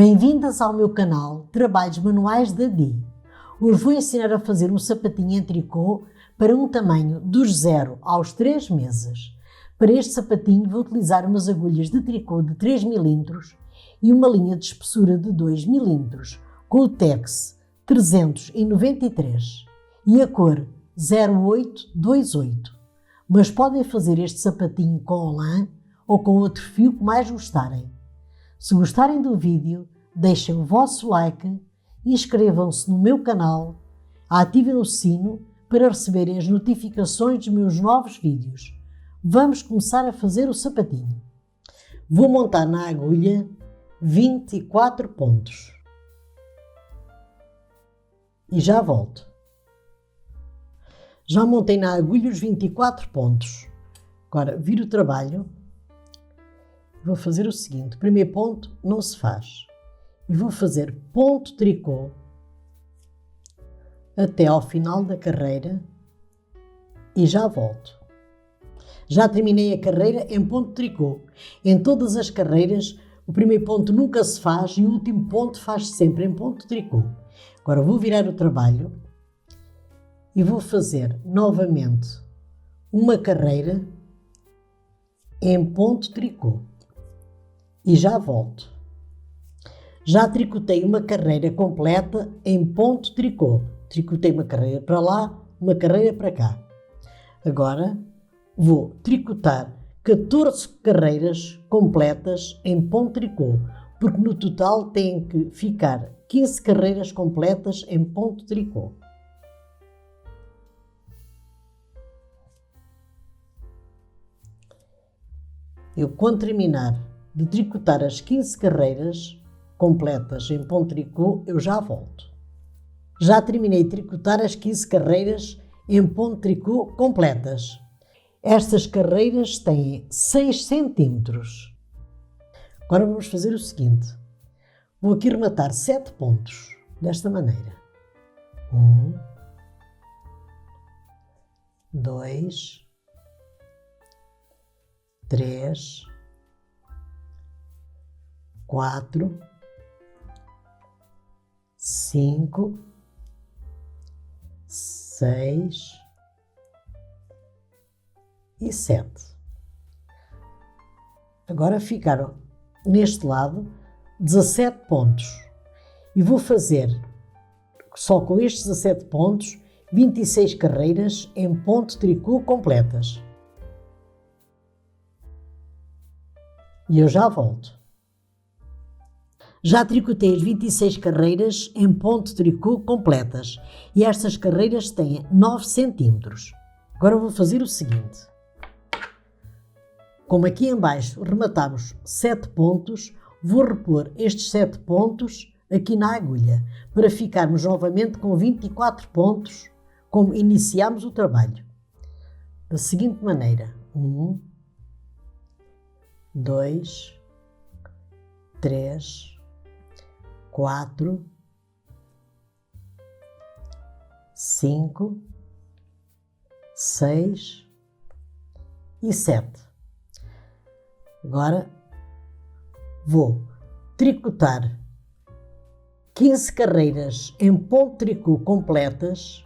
Bem-vindas ao meu canal Trabalhos Manuais da Di. Hoje vou ensinar a fazer um sapatinho em tricô para um tamanho dos 0 aos 3 meses. Para este sapatinho vou utilizar umas agulhas de tricô de 3 mm e uma linha de espessura de 2 mm com o Tex 393 e a cor 0828. Mas podem fazer este sapatinho com lã ou com outro fio que mais gostarem. Se gostarem do vídeo, deixem o vosso like, inscrevam-se no meu canal, ativem o sino para receberem as notificações dos meus novos vídeos. Vamos começar a fazer o sapatinho. Vou montar na agulha 24 pontos. E já volto. Já montei na agulha os 24 pontos. Agora, viro o trabalho. Vou fazer o seguinte, o primeiro ponto não se faz. E vou fazer ponto tricô até ao final da carreira e já volto. Já terminei a carreira em ponto tricô. Em todas as carreiras, o primeiro ponto nunca se faz e o último ponto faz-se sempre em ponto tricô. Agora vou virar o trabalho e vou fazer novamente uma carreira em ponto tricô. E já volto. Já tricotei uma carreira completa em ponto tricô. Tricotei uma carreira para lá, uma carreira para cá. Agora vou tricotar 14 carreiras completas em ponto tricô, porque no total tem que ficar 15 carreiras completas em ponto tricô. Eu, quando terminar de tricotar as 15 carreiras completas em ponto tricô, eu já volto. Já terminei de tricotar as 15 carreiras em ponto tricô completas. Estas carreiras têm 6 cm. Agora vamos fazer o seguinte. Vou aqui rematar 7 pontos, desta maneira. 1, 2, 3, 4, 5, 6 e 7. Agora ficaram neste lado 17 pontos e vou fazer só com estes 17 pontos 26 carreiras em ponto tricô completas. E eu já volto. Já tricotei as 26 carreiras em ponto tricô completas e estas carreiras têm 9 cm. Agora vou fazer o seguinte. Como aqui em baixo rematamos 7 pontos, vou repor estes 7 pontos aqui na agulha para ficarmos novamente com 24 pontos como iniciamos o trabalho. Da seguinte maneira. 1, 2, 3, 4, 5, 6 e 7. Agora vou tricotar 15 carreiras em ponto tricô completas,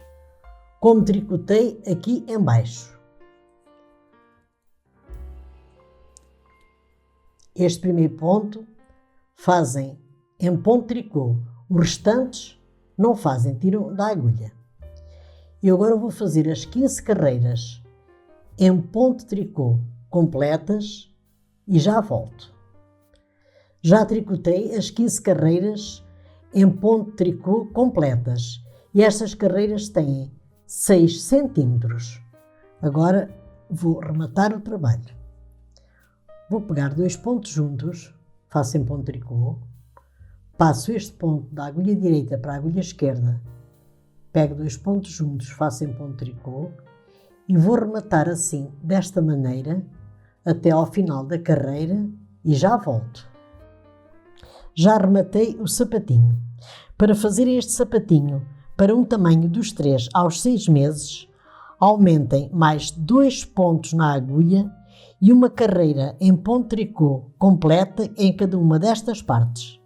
como tricotei aqui em baixo. Este primeiro ponto fazem em ponto tricô, os restantes não fazem, tiram da agulha. E agora vou fazer as 15 carreiras em ponto tricô completas e já volto. Já tricotei as 15 carreiras em ponto tricô completas e estas carreiras têm 6 cm. Agora vou rematar o trabalho. Vou pegar 2 pontos juntos, faço em ponto tricô, passo este ponto da agulha direita para a agulha esquerda, pego 2 pontos juntos, faço em ponto tricô e vou rematar assim, desta maneira, até ao final da carreira e já volto. Já rematei o sapatinho. Para fazer este sapatinho para um tamanho dos 3 aos 6 meses, aumentem mais 2 pontos na agulha e uma carreira em ponto tricô completa em cada uma destas partes.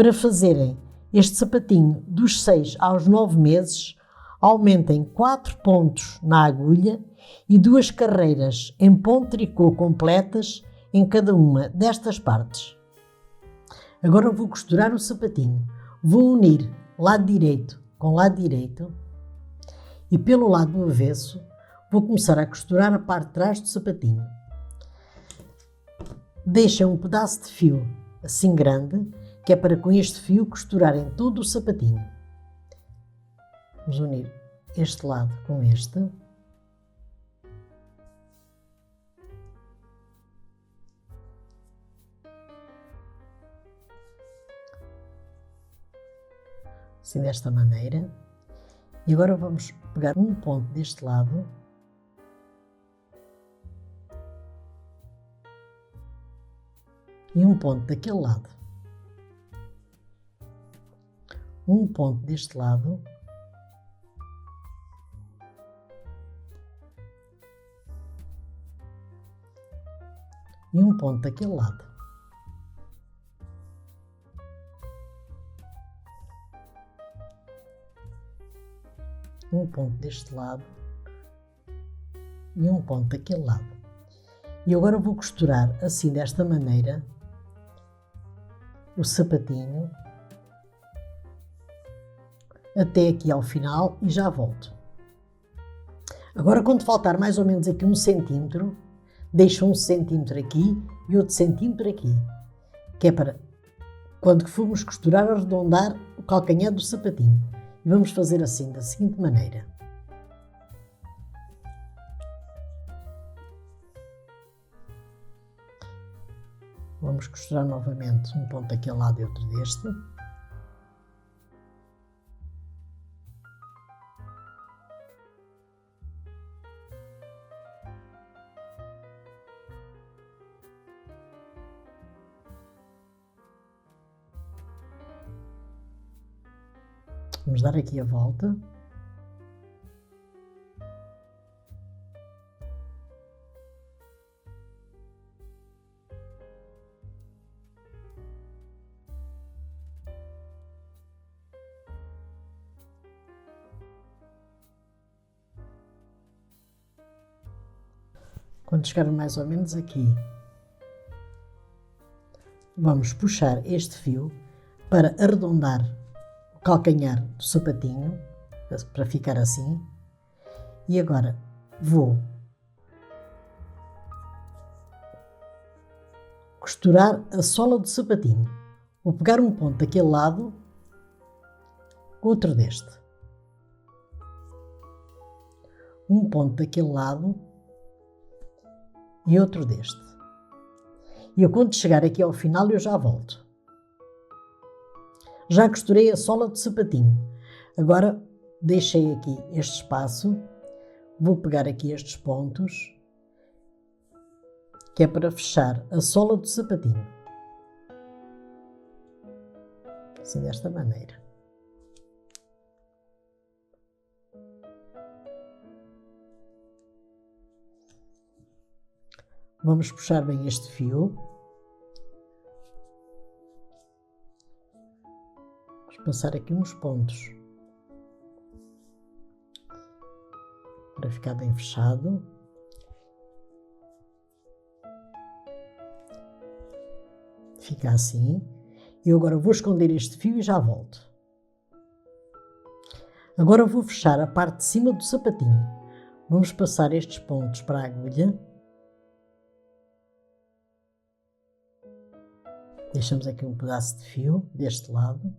Para fazerem este sapatinho dos 6 aos 9 meses, aumentem 4 pontos na agulha e 2 carreiras em ponto tricô completas em cada uma destas partes. Agora vou costurar o sapatinho. Vou unir lado direito com lado direito e pelo lado do avesso vou começar a costurar a parte de trás do sapatinho. Deixem um pedaço de fio assim grande, que é para com este fio costurarem todo o sapatinho. Vamos unir este lado com este. Assim desta maneira. E agora vamos pegar um ponto deste lado e um ponto daquele lado. Um ponto deste lado e um ponto daquele lado. Um ponto deste lado e um ponto daquele lado. E agora vou costurar assim desta maneira o sapatinho até aqui ao final e já volto. Agora, quando faltar mais ou menos aqui 1 centímetro, deixo 1 centímetro aqui e outro centímetro aqui, que é para quando formos costurar arredondar o calcanhar do sapatinho. E vamos fazer assim, da seguinte maneira. Vamos costurar novamente um ponto daquele lado e outro deste. Vamos dar aqui a volta. Quando chegar mais ou menos aqui, vamos puxar este fio para arredondar o calcanhar do sapatinho, para ficar assim. E agora vou costurar a sola do sapatinho. Vou pegar um ponto daquele lado, outro deste. Um ponto daquele lado e outro deste. E eu, quando chegar aqui ao final, eu já volto. Já costurei a sola do sapatinho. Agora deixei aqui este espaço. Vou pegar aqui estes pontos, que é para fechar a sola do sapatinho. Assim, desta maneira. Vamos puxar bem este fio. Vamos passar aqui uns pontos para ficar bem fechado. Fica assim. Eu agora vou esconder este fio e já volto. Agora vou fechar a parte de cima do sapatinho. Vamos passar estes pontos para a agulha. Deixamos aqui um pedaço de fio deste lado.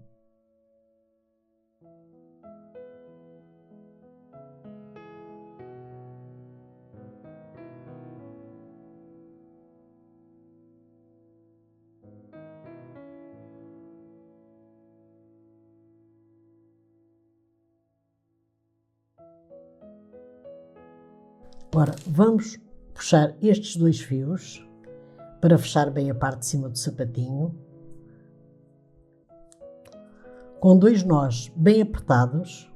Agora vamos puxar estes dois fios para fechar bem a parte de cima do sapatinho, com dois nós bem apertados.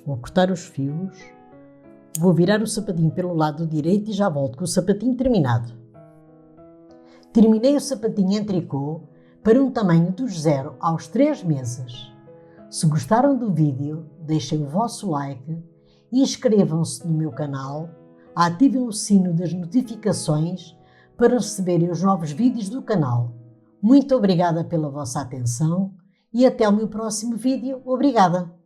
Vou cortar os fios, Vou virar o sapatinho pelo lado direito e já volto com o sapatinho terminado. Terminei o sapatinho em tricô para um tamanho dos 0 aos 3 meses. Se gostaram do vídeo, deixem o vosso like, inscrevam-se no meu canal, ativem o sino das notificações para receberem os novos vídeos do canal. Muito obrigada pela vossa atenção e até o meu próximo vídeo. Obrigada!